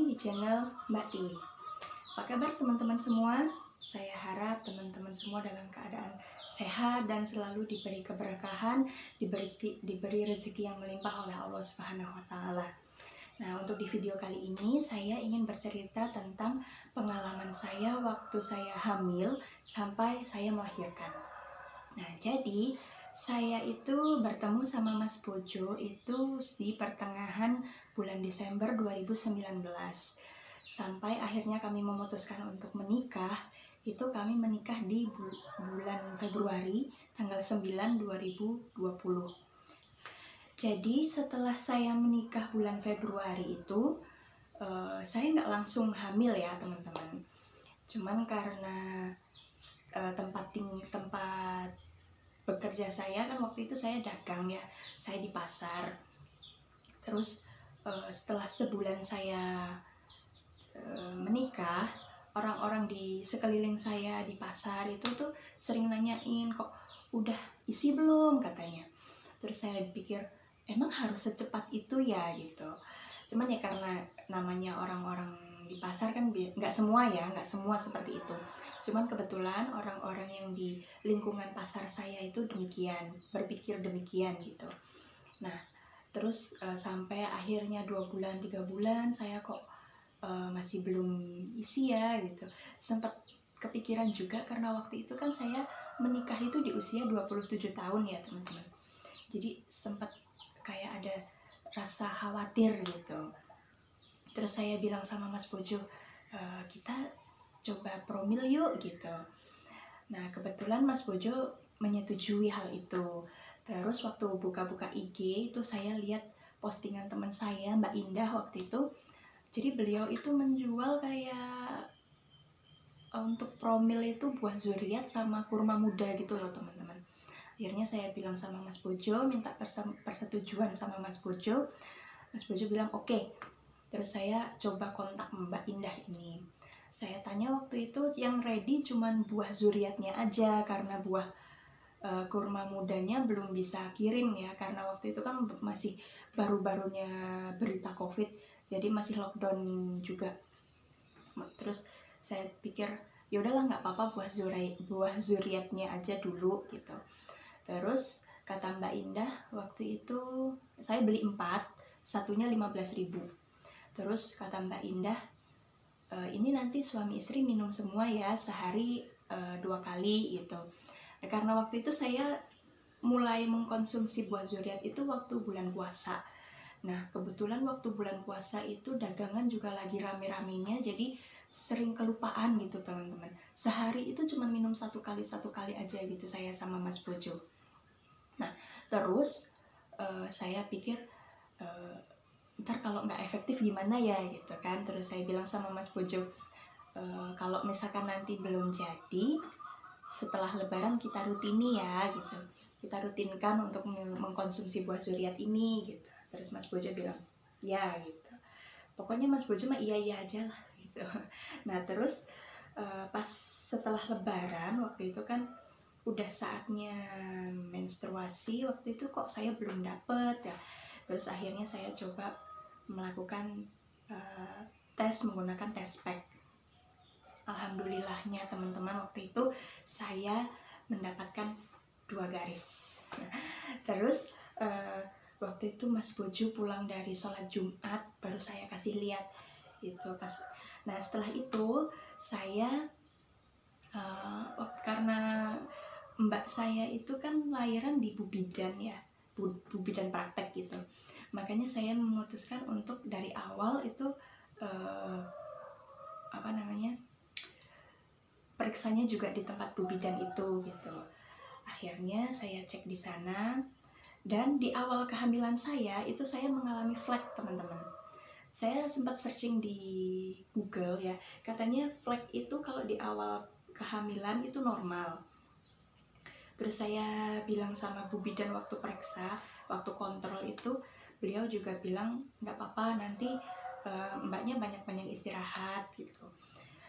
di channel Mbak Tiwi. Apa kabar teman-teman semua? Saya harap teman-teman semua dalam keadaan sehat dan selalu diberi keberkahan, diberi rezeki yang melimpah oleh Allah Subhanahu wa Ta'ala. Nah, untuk di video kali ini saya ingin bercerita tentang pengalaman saya waktu saya hamil sampai saya melahirkan. Nah, jadi saya itu bertemu sama Mas Bojo itu di pertengahan bulan Desember 2019. Sampai akhirnya kami memutuskan untuk menikah, itu kami menikah di bulan Februari tanggal 9 2020. Jadi setelah saya menikah bulan Februari itu, saya nggak langsung hamil ya teman-teman. Cuman karena tempat bekerja saya kan waktu itu saya dagang ya, saya di pasar. Terus setelah sebulan saya menikah, orang-orang di sekeliling saya di pasar itu tuh sering nanyain, kok udah isi belum katanya. Terus saya pikir emang harus secepat itu ya gitu. Cuman ya karena namanya orang-orang di pasar kan nggak semua seperti itu. Cuman kebetulan orang-orang yang di lingkungan pasar saya itu berpikir demikian gitu. Nah, terus sampai akhirnya 2 bulan 3 bulan saya kok masih belum isi ya gitu. Sempat kepikiran juga karena waktu itu kan saya menikah itu di usia 27 tahun ya teman-teman. Jadi sempat kayak ada rasa khawatir gitu. Terus saya bilang sama Mas Bojo, kita coba promil yuk gitu. Nah kebetulan Mas Bojo menyetujui hal itu. Terus waktu buka-buka IG itu saya lihat postingan teman saya Mbak Indah waktu itu. Jadi beliau itu menjual kayak untuk promil itu buah zuriat sama kurma muda gitu loh teman-teman. Akhirnya saya bilang sama Mas Bojo, minta persetujuan sama Mas Bojo. Mas Bojo bilang oke. Terus saya coba kontak Mbak Indah ini. Saya tanya waktu itu yang ready cuman buah zuriatnya aja, karena buah kurma mudanya belum bisa kirim ya, karena waktu itu kan masih baru-barunya berita COVID, jadi masih lockdown juga. Terus saya pikir ya udahlah nggak apa-apa, buah zuriatnya aja dulu gitu. Terus kata Mbak Indah waktu itu saya beli 4, satunya 15.000. Terus kata Mbak Indah, ini nanti suami istri minum semua ya, sehari 2 kali gitu. Nah, karena waktu itu saya mulai mengkonsumsi buah zuriat itu waktu bulan puasa. Nah kebetulan waktu bulan puasa itu dagangan juga lagi rame-ramenya, jadi sering kelupaan gitu teman-teman. Sehari itu cuma minum satu kali aja gitu saya sama Mas Bojo. Nah terus saya pikir ntar kalau nggak efektif gimana ya gitu kan. Terus saya bilang sama Mas Bojo, kalau misalkan nanti belum jadi, setelah lebaran kita rutini ya gitu, kita rutinkan untuk mengkonsumsi buah zuriat ini gitu. Terus Mas Bojo bilang ya gitu, pokoknya Mas Bojo mah iya aja lah gitu. Nah terus pas setelah lebaran waktu itu kan udah saatnya menstruasi, waktu itu kok saya belum dapet ya. Terus akhirnya saya coba melakukan tes menggunakan tes pack. Alhamdulillahnya teman-teman waktu itu saya mendapatkan 2 garis. Terus waktu itu Mas Bojo pulang dari sholat Jumat baru saya kasih lihat itu pas. Nah setelah itu saya karena mbak saya itu kan lahiran di Bubidan ya, Bubidan praktek gitu. Makanya saya memutuskan untuk dari awal itu periksanya juga di tempat Bubidan itu gitu. Akhirnya saya cek di sana, dan di awal kehamilan saya itu saya mengalami flek teman-teman. Saya sempat searching di Google ya, katanya flek itu kalau di awal kehamilan itu normal. Terus saya bilang sama Bu Bidan waktu periksa, waktu kontrol itu, beliau juga bilang nggak apa-apa, nanti mbaknya banyak-banyak istirahat gitu.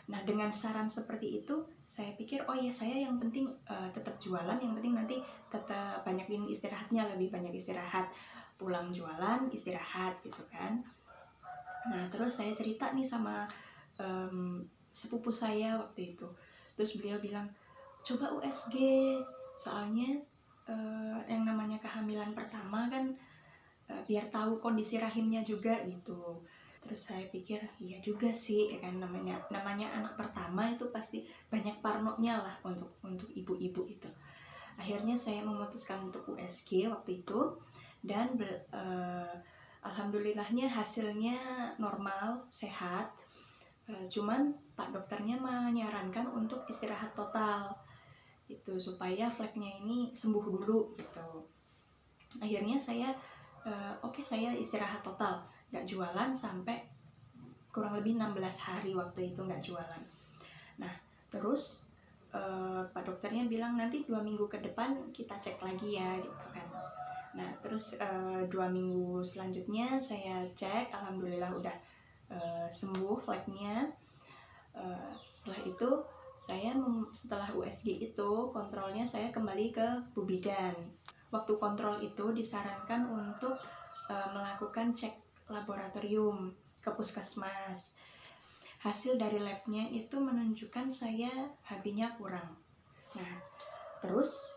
Nah dengan saran seperti itu saya pikir oh ya saya yang penting tetap jualan, yang penting nanti tetap banyakin istirahatnya, lebih banyak istirahat, pulang jualan istirahat gitu kan. Nah terus saya cerita nih sama sepupu saya waktu itu. Terus beliau bilang, coba USG, soalnya yang namanya kehamilan pertama kan biar tahu kondisi rahimnya juga gitu. Terus saya pikir iya juga sih, ya kan, namanya anak pertama itu pasti banyak parnonya lah untuk ibu-ibu itu. Akhirnya saya memutuskan untuk USG waktu itu, dan alhamdulillahnya hasilnya normal, sehat. Cuman Pak dokternya menyarankan untuk istirahat total itu supaya fleknya ini sembuh dulu gitu. Akhirnya saya oke, saya istirahat total, nggak jualan sampai kurang lebih 16 hari waktu itu nggak jualan. Nah terus Pak dokternya bilang nanti 2 minggu ke depan kita cek lagi ya gitu kan. Nah terus 2 minggu selanjutnya saya cek, alhamdulillah udah sembuh fleknya. Setelah itu saya setelah USG itu kontrolnya saya kembali ke Bu Bidan. Waktu kontrol itu disarankan untuk melakukan cek laboratorium ke puskesmas. Hasil dari labnya itu menunjukkan saya HB-nya kurang. Nah terus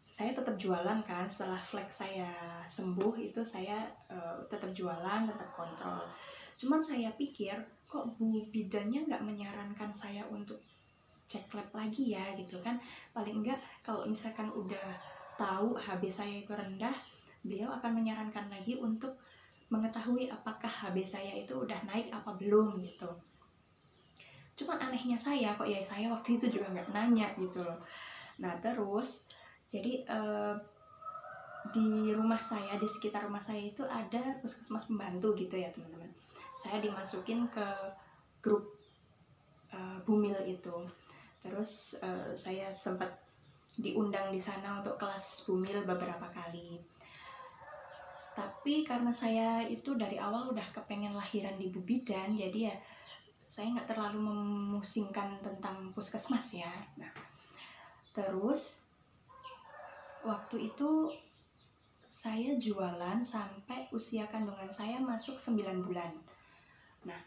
saya tetap jualan kan, setelah flek saya sembuh itu saya tetap jualan, tetap kontrol. Cuman saya pikir kok Bu Bidannya nggak menyarankan saya untuk cek lab lagi ya gitu kan. Paling enggak kalau misalkan udah tahu HB saya itu rendah, beliau akan menyarankan lagi untuk mengetahui apakah HB saya itu udah naik apa belum gitu. Cuman anehnya saya kok ya, saya waktu itu juga nggak nanya gitu loh. Nah terus jadi di rumah saya, di sekitar rumah saya itu ada puskesmas pembantu gitu ya teman-teman. Saya dimasukin ke grup Bumil itu. Terus saya sempat diundang di sana untuk kelas Bumil beberapa kali. Tapi karena saya itu dari awal udah kepengen lahiran di Bu Bidan, jadi ya saya nggak terlalu memusingkan tentang puskesmas ya. Nah terus waktu itu saya jualan sampai usia kandungan saya masuk 9 bulan. Nah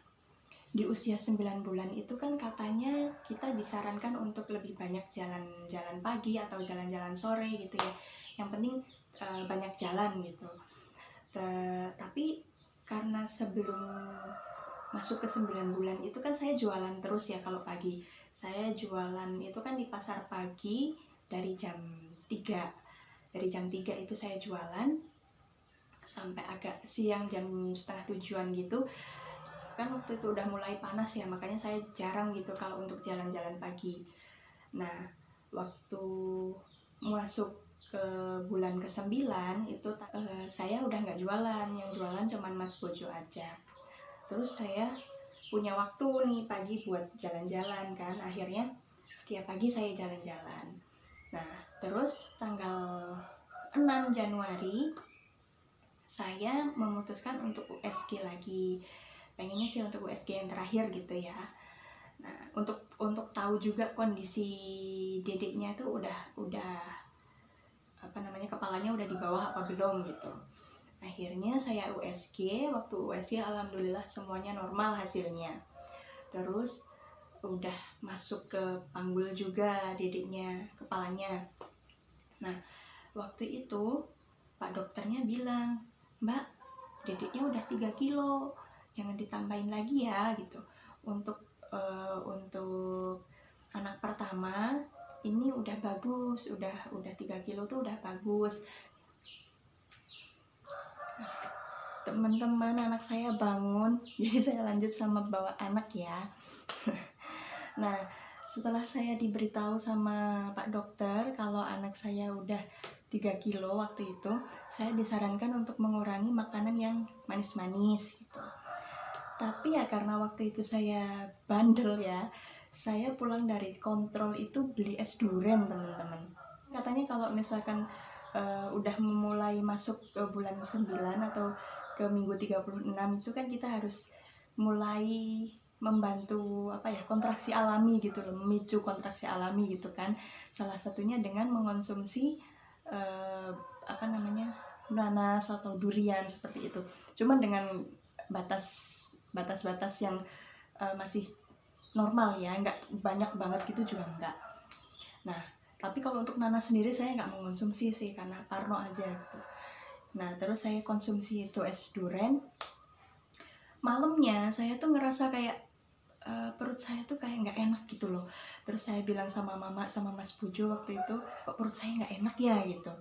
di usia 9 bulan itu kan katanya kita disarankan untuk lebih banyak jalan-jalan pagi atau jalan-jalan sore gitu ya. Yang penting banyak jalan gitu. Tapi karena sebelum masuk ke 9 bulan itu kan saya jualan terus ya. Kalau pagi saya jualan itu kan di pasar pagi dari jam 3. Dari jam 3 itu saya jualan sampai agak siang jam setengah 7-an gitu kan. Waktu itu udah mulai panas ya, makanya saya jarang gitu kalau untuk jalan-jalan pagi. Nah waktu masuk ke bulan ke-9 itu saya udah nggak jualan, yang jualan cuman Mas Bojo aja. Terus saya punya waktu nih pagi buat jalan-jalan kan, akhirnya setiap pagi saya jalan-jalan. Nah terus tanggal 6 Januari saya memutuskan untuk USG lagi. Pengennya sih untuk USG yang terakhir gitu ya. Nah untuk tahu juga kondisi dedeknya itu udah apa namanya, kepalanya udah di bawah apa belum gitu. Akhirnya saya USG. Waktu USG alhamdulillah semuanya normal hasilnya. Terus udah masuk ke panggul juga dedeknya, kepalanya. Nah waktu itu Pak dokternya bilang, Mbak dedeknya udah 3 kilo, jangan ditambahin lagi ya gitu. Untuk anak pertama ini udah bagus, udah 3 kilo tuh udah bagus. Teman-teman, anak saya bangun, jadi saya lanjut sama bawa anak ya. Nah setelah saya diberitahu sama Pak dokter kalau anak saya udah 3 kilo waktu itu, saya disarankan untuk mengurangi makanan yang manis-manis gitu. Tapi ya karena waktu itu saya bandel ya, saya pulang dari kontrol itu beli es durian teman-teman. Katanya kalau misalkan udah memulai masuk ke bulan 9 atau ke minggu 36 itu kan kita harus mulai membantu apa ya, kontraksi alami gitu loh, memicu kontraksi alami gitu kan. Salah satunya dengan mengonsumsi apa namanya, nanas atau durian seperti itu. Cuman dengan batas batas-batas yang masih normal ya, nggak banyak banget gitu juga enggak. Nah, tapi kalau untuk nanas sendiri saya nggak mengonsumsi sih, karena parno aja gitu. Nah, terus saya konsumsi itu es durian. Malamnya saya tuh ngerasa kayak perut saya tuh kayak nggak enak gitu loh. Terus saya bilang sama mama sama mas Pujo waktu itu, kok perut saya nggak enak ya gitu.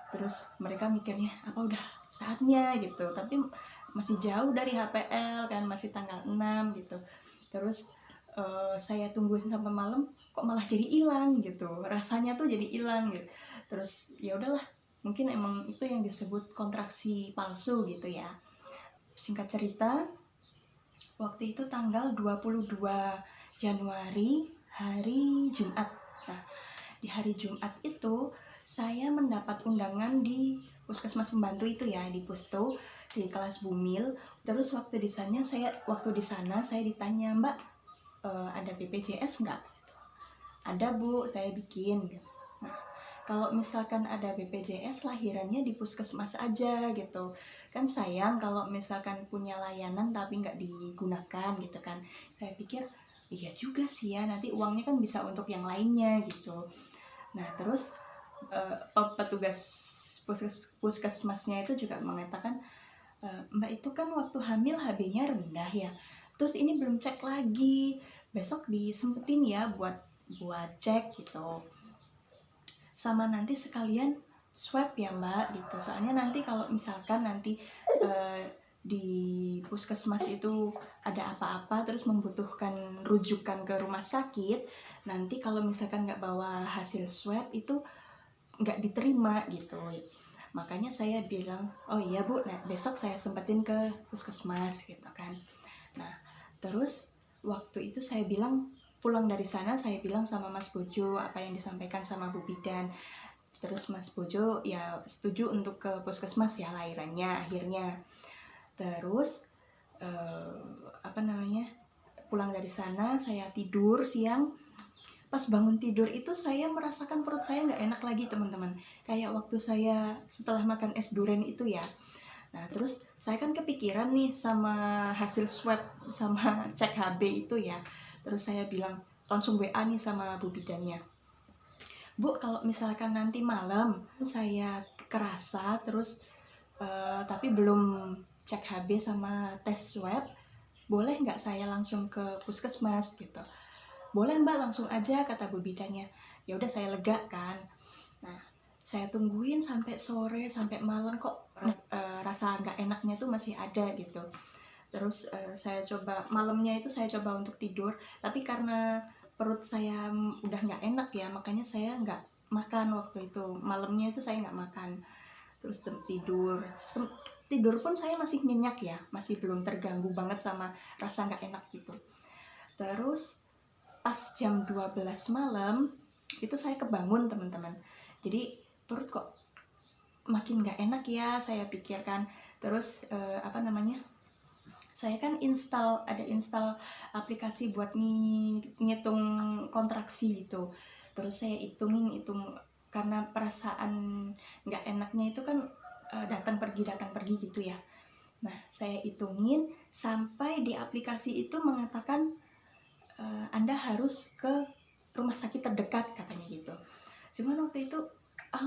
Terus mereka mikirnya apa udah saatnya gitu, tapi masih jauh dari HPL kan, masih tanggal 6 gitu. Terus saya tungguin sampai malam, kok malah jadi hilang gitu, rasanya tuh jadi hilang gitu. Terus ya udahlah, mungkin emang itu yang disebut kontraksi palsu gitu ya. Singkat cerita, waktu itu tanggal 22 Januari, hari Jumat. Nah, di hari Jumat itu saya mendapat undangan di Puskesmas Pembantu itu ya, di Pusto, di kelas Bumil. Terus waktu di sana saya ditanya, "Mbak, ada BPJS nggak?" "Ada Bu, saya bikin." Nah, kalau misalkan ada BPJS lahirannya di puskesmas aja gitu kan, sayang kalau misalkan punya layanan tapi nggak digunakan gitu kan. Saya pikir iya juga sih ya, nanti uangnya kan bisa untuk yang lainnya gitu. Nah, terus petugas puskesmasnya itu juga mengatakan, "Mbak itu kan waktu hamil HB-nya rendah ya, terus ini belum cek lagi, besok disempetin ya buat cek gitu, sama nanti sekalian swab ya Mbak," gitu. Soalnya nanti kalau misalkan nanti di puskesmas itu ada apa-apa terus membutuhkan rujukan ke rumah sakit, nanti kalau misalkan nggak bawa hasil swab itu nggak diterima gitu. Makanya saya bilang, "Oh iya Bu, nah besok saya sempetin ke puskesmas," gitu kan. Nah, terus waktu itu saya bilang, pulang dari sana saya bilang sama Mas Bojo apa yang disampaikan sama Bu Bidan. Terus Mas Bojo ya setuju untuk ke puskesmas ya lahirannya akhirnya. Terus pulang dari sana saya tidur siang. Pas bangun tidur itu saya merasakan perut saya nggak enak lagi teman-teman, kayak waktu saya setelah makan es durian itu ya. Nah, terus saya kan kepikiran nih sama hasil swab sama cek HB itu ya. Terus saya bilang, langsung WA nih sama Bu Bidannya, "Bu, kalau misalkan nanti malam saya kerasa terus tapi belum cek HB sama tes swab, boleh nggak saya langsung ke puskesmas gitu?" "Boleh Mbak, langsung aja," kata Bu Bidannya. Ya udah saya lega kan. Nah, saya tungguin sampai sore sampai malam kok rasa nggak enaknya tuh masih ada gitu. Terus saya coba malamnya itu saya coba untuk tidur, tapi karena perut saya udah nggak enak ya, makanya saya nggak makan waktu itu. Malamnya itu saya nggak makan. Terus tidur pun saya masih nyenyak ya, masih belum terganggu banget sama rasa nggak enak gitu. Terus pas jam 12 malam itu saya kebangun teman-teman. Jadi perut kok makin nggak enak ya, saya pikirkan. Terus saya kan ada install aplikasi buat ngitung kontraksi gitu. Terus saya hitung karena perasaan nggak enaknya itu kan datang pergi gitu ya. Nah, saya hitungin sampai di aplikasi itu mengatakan Anda harus ke rumah sakit terdekat katanya gitu. Cuman waktu itu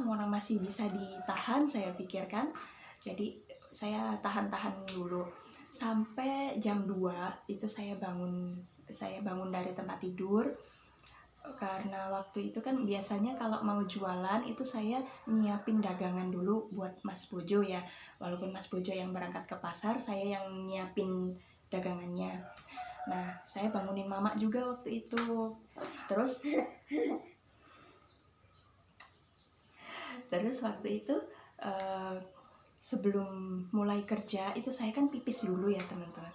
mana masih bisa ditahan, saya pikirkan. Jadi saya tahan-tahan dulu sampai jam 2 itu saya bangun dari tempat tidur. Karena waktu itu kan biasanya kalau mau jualan itu saya nyiapin dagangan dulu buat Mas Bojo ya. Walaupun Mas Bojo yang berangkat ke pasar, saya yang nyiapin dagangannya. Nah, saya bangunin mama juga waktu itu. Terus waktu itu sebelum mulai kerja itu saya kan pipis dulu ya teman-teman.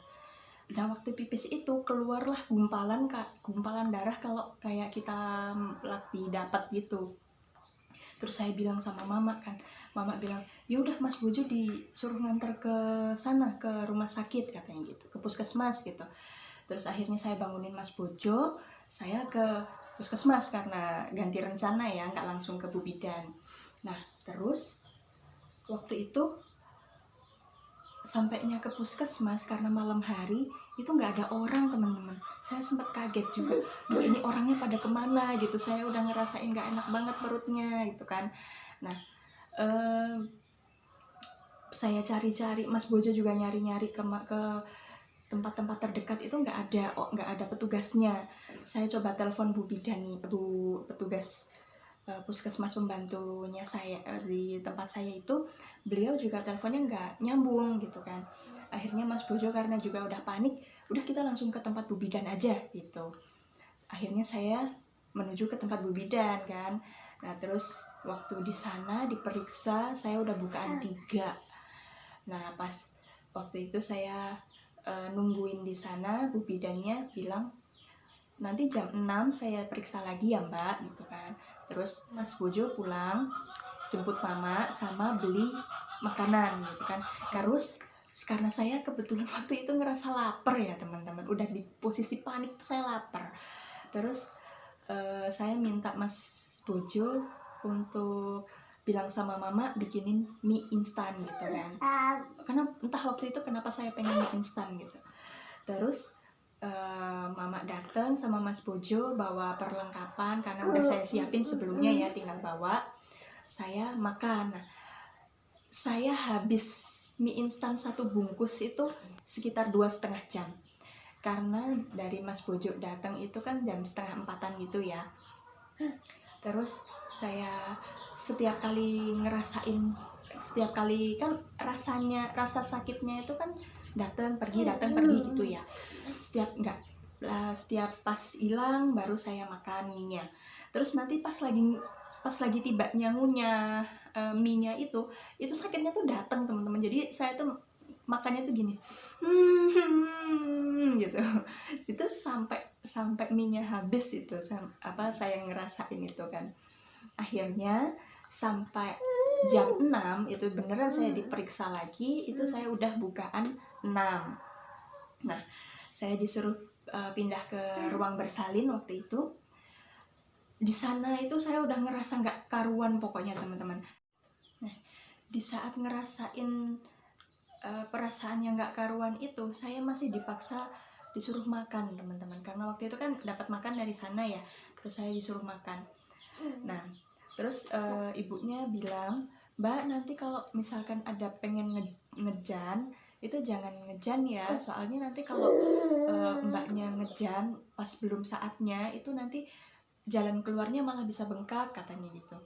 Nah, waktu pipis itu keluarlah gumpalan darah kalau kayak kita lagi dapat gitu. Terus saya bilang sama mama kan, mama bilang, "Ya udah Mas Bojo disuruh nganter ke sana ke rumah sakit," katanya gitu, ke puskesmas gitu. Terus akhirnya saya bangunin Mas Bojo, saya ke puskesmas karena ganti rencana ya, nggak langsung ke Bu Bidan. Nah, terus waktu itu sampainya ke puskesmas karena malam hari itu nggak ada orang teman-teman. Saya sempat kaget juga, duh ini orangnya pada kemana gitu. Saya udah ngerasain nggak enak banget perutnya gitu kan. Nah saya cari-cari, Mas Bojo juga nyari-nyari ke tempat-tempat terdekat itu nggak ada petugasnya. Saya coba telepon Bu Bidani, Bu petugas puskesmas pembantunya saya di tempat saya itu, beliau juga teleponnya nggak nyambung gitu kan. Akhirnya Mas Bojo karena juga udah panik, udah kita langsung ke tempat Bu Bidan aja gitu. Akhirnya saya menuju ke tempat Bu Bidan kan. Nah terus waktu di sana diperiksa, saya udah bukaan 3. Nah pas waktu itu saya nungguin di sana, Bu Bidannya bilang nanti jam 6 saya periksa lagi ya Mbak gitu kan. Terus Mas Bojo pulang jemput mama sama beli makanan gitu kan. Terus karena saya kebetulan waktu itu ngerasa lapar ya teman-teman, udah di posisi panik tuh saya lapar. Terus saya minta Mas Bojo untuk bilang sama mama bikinin mie instan gitu kan, karena entah waktu itu kenapa saya pengen mie instan gitu. Terus mama datang sama Mas Bojo bawa perlengkapan karena udah saya siapin sebelumnya ya, tinggal bawa. Saya makan. Nah, saya habis mie instan 1 bungkus itu sekitar 2,5 jam. Karena dari Mas Bojo datang itu kan jam 3:30 gitu ya. Terus saya setiap kali kan rasa sakitnya itu kan datang pergi gitu ya. Setiap pas hilang baru saya makan mie-nya. Terus nanti pas lagi tibanya ngunyah mie-nya itu sakitnya tuh datang teman-teman. Jadi saya tuh makannya tuh gini, gitu. Itu sampai mie-nya habis itu, saya ngerasain itu kan. Akhirnya sampai jam 6 itu beneran saya diperiksa lagi, itu saya udah bukaan 6. Nah, saya disuruh pindah ke ruang bersalin waktu itu. Di sana itu saya udah ngerasa nggak karuan pokoknya teman-teman. Nah, di saat ngerasain perasaan yang nggak karuan itu, saya masih dipaksa disuruh makan teman-teman, karena waktu itu kan dapat makan dari sana ya. Terus saya disuruh makan. Nah terus ibunya bilang, Mbak nanti kalau misalkan ada pengen ngejan itu jangan ngejan ya, soalnya nanti kalau mbaknya ngejan pas belum saatnya itu nanti jalan keluarnya malah bisa bengkak katanya gitu.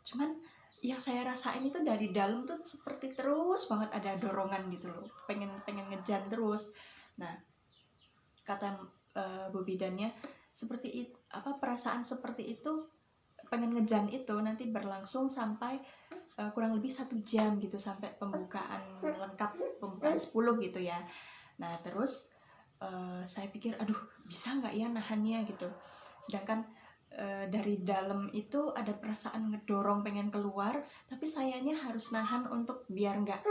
Cuman yang saya rasain itu dari dalam tuh seperti terus banget ada dorongan gitu loh, pengen ngejan terus. Nah kata Bu Bidannya perasaan seperti itu, pengen ngejan itu nanti berlangsung sampai kurang lebih 1 jam gitu, sampai pembukaan lengkap, pembukaan 10 gitu ya. Nah terus saya pikir aduh bisa nggak ya nahannya gitu, sedangkan dari dalam itu ada perasaan ngedorong pengen keluar, tapi sayanya harus nahan untuk biar nggak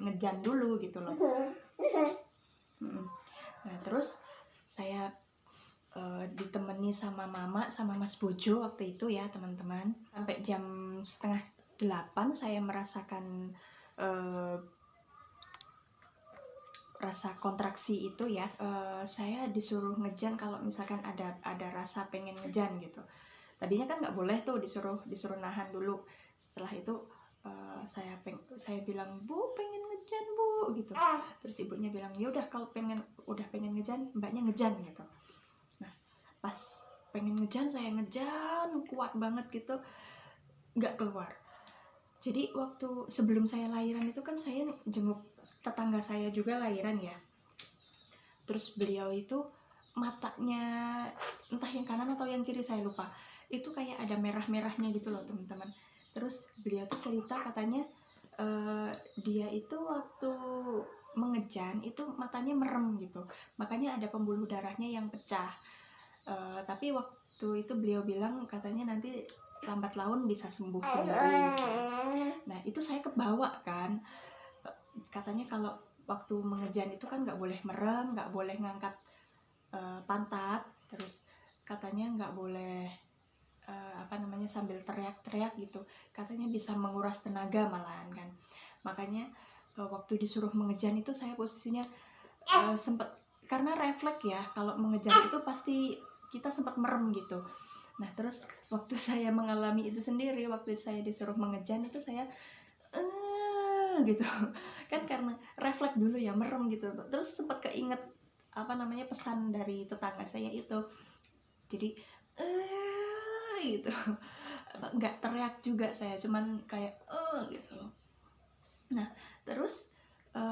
ngejan dulu gitu loh. Nah terus saya ditemani sama mama sama Mas Bojo waktu itu ya teman-teman. Sampai jam 7:30 saya merasakan rasa kontraksi itu ya. Saya disuruh ngejan kalau misalkan ada rasa pengen ngejan gitu. Tadinya kan nggak boleh tuh, disuruh nahan dulu. Setelah itu saya bilang, Bu pengen ngejan Bu gitu. Terus ibunya bilang ya udah kalau udah pengen ngejan mbaknya ngejan gitu. Pas pengen ngejan, saya ngejan kuat banget gitu, nggak keluar. Jadi waktu sebelum saya lahiran itu kan saya jenguk tetangga saya juga lahiran ya. Terus beliau itu matanya entah yang kanan atau yang kiri saya lupa, itu kayak ada merah-merahnya gitu loh teman-teman. Terus beliau tuh cerita katanya dia itu waktu mengejan itu matanya merem gitu, makanya ada pembuluh darahnya yang pecah. Tapi waktu itu beliau bilang katanya nanti lambat laun bisa sembuh sendiri gitu. Nah itu saya kebawa kan, katanya kalau waktu mengejan itu kan nggak boleh merem, nggak boleh ngangkat pantat, terus katanya nggak boleh sambil teriak-teriak gitu, katanya bisa menguras tenaga malahan kan. Makanya waktu disuruh mengejan itu saya posisinya sempat, karena refleks ya, kalau mengejar itu pasti kita sempat merem gitu. Nah terus waktu saya mengalami itu sendiri, waktu saya disuruh mengejan itu saya gitu kan, karena refleks dulu ya, merem gitu. Terus sempat keinget pesan dari tetangga saya itu, jadi gitu nggak teriak juga saya, cuman kayak gitu. Nah terus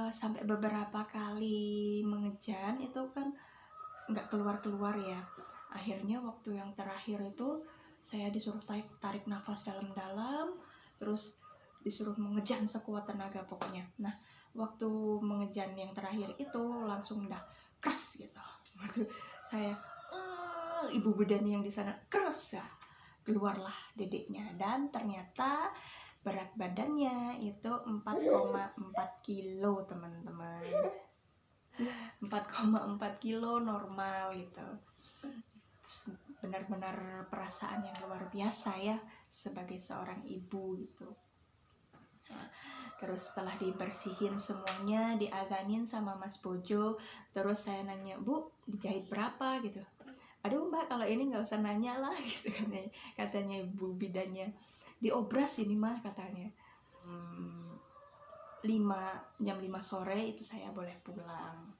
sampai beberapa kali mengejan itu kan nggak keluar ya. Akhirnya waktu yang terakhir itu saya disuruh tarik nafas dalam-dalam, terus disuruh mengejan sekuat tenaga pokoknya. Nah waktu mengejan yang terakhir itu langsung udah keras gitu. Saya ibu bidan yang di sana keras ya, keluarlah dedeknya, dan ternyata berat badannya itu 4,4 kilo teman-teman. 4,4 kilo normal gitu. Benar-benar perasaan yang luar biasa ya sebagai seorang ibu gitu. Nah, terus setelah dibersihin semuanya, diadanin sama Mas Bojo, terus saya nanya, Bu, dijahit berapa gitu. Aduh Mbak, kalau ini nggak usah nanya lah gitu katanya ibu bidannya. Diobras ini mah katanya. Jam 5 sore itu saya boleh pulang.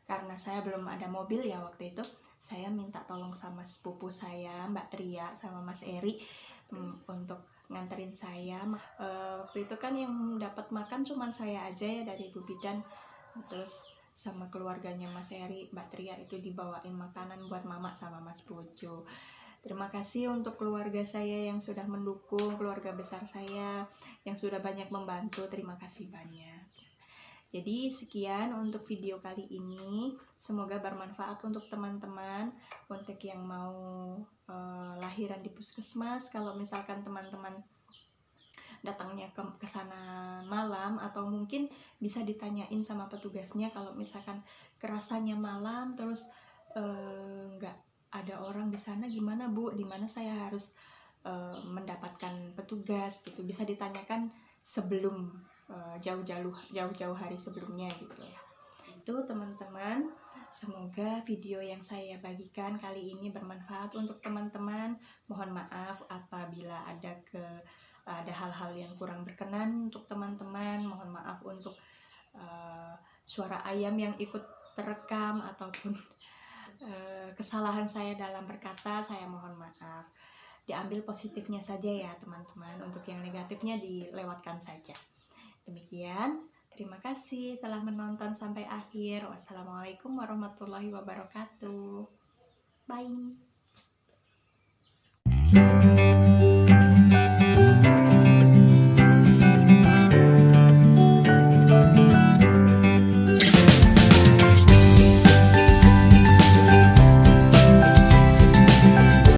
Karena saya belum ada mobil ya waktu itu, saya minta tolong sama sepupu saya, Mbak Tria sama Mas Eri, untuk nganterin saya. Waktu itu kan yang dapat makan cuman saya aja ya dari ibu bidan, terus sama keluarganya Mas Eri, Mbak Tria itu dibawain makanan buat mama sama Mas Bojo. Terima kasih untuk keluarga saya yang sudah mendukung, keluarga besar saya yang sudah banyak membantu, terima kasih banyak. Jadi sekian untuk video kali ini, semoga bermanfaat untuk teman-teman, untuk yang mau lahiran di puskesmas. Kalau misalkan teman-teman datangnya ke sana malam, atau mungkin bisa ditanyain sama petugasnya kalau misalkan kerasanya malam terus nggak ada orang di sana, gimana Bu, di mana saya harus mendapatkan petugas gitu, bisa ditanyakan sebelum jauh-jauh hari sebelumnya gitu ya. Itu teman-teman, semoga video yang saya bagikan kali ini bermanfaat untuk teman-teman. Mohon maaf apabila ada hal-hal yang kurang berkenan untuk teman-teman. Mohon maaf untuk suara ayam yang ikut terekam ataupun kesalahan saya dalam berkata, saya mohon maaf. Diambil positifnya saja ya teman-teman, untuk yang negatifnya dilewatkan saja. Demikian, terima kasih telah menonton sampai akhir. Wassalamualaikum warahmatullahi wabarakatuh. Bye.